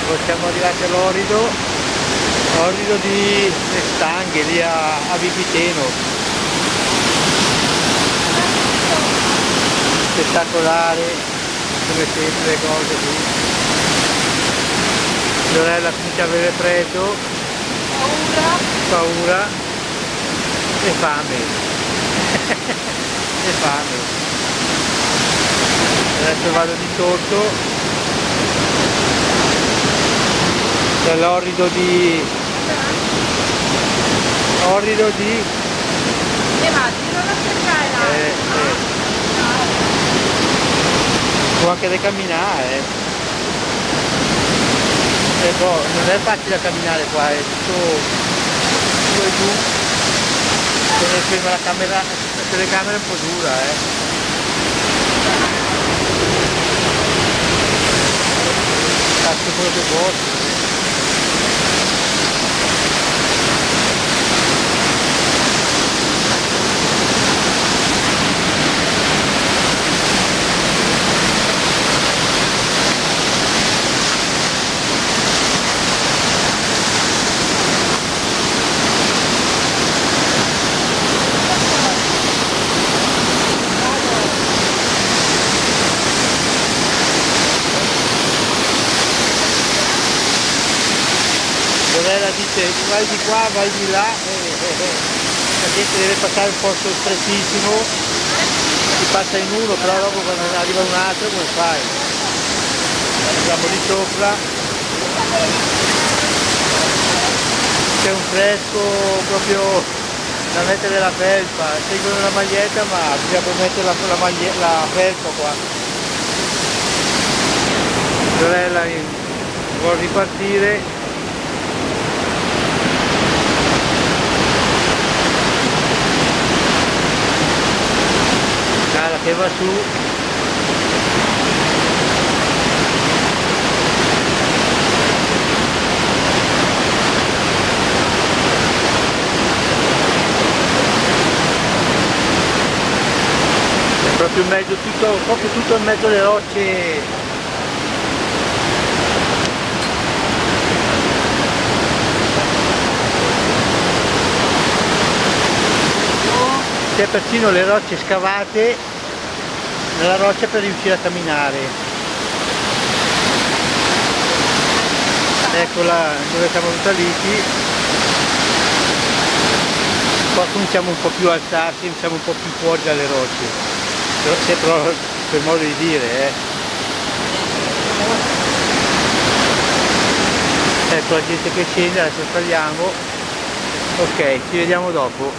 Poi siamo arrivati all'Orido di Stanghe, lì a Vipiteno. Spettacolare, come sempre le cose qui. Fiorella comincia a avere freddo, paura e fame. E fame. Adesso vado di sotto. Dall'Orido di può anche da camminare, e boh, non è facile camminare qua, è tutto su e giù, con la telecamera è un po' dura, cazzo quello che posso. Lorella dice vai di qua, vai di là, la gente deve passare un posto strettissimo, si passa in uno, però dopo quando arriva un altro come fai? Andiamo di sopra, c'è un fresco proprio da mettere la felpa, seguono la maglietta ma bisogna mettere la felpa qua. Lorella vuole ripartire. Che va su, è proprio in mezzo, proprio tutto in mezzo alle rocce. C'è persino le rocce scavate nella roccia per riuscire a camminare. Eccola dove siamo saliti. Qua cominciamo un po' più a alzarci, siamo un po' più fuori dalle rocce. Però per modo di dire, Ecco la gente che scende, adesso saliamo. Ok, ci vediamo dopo.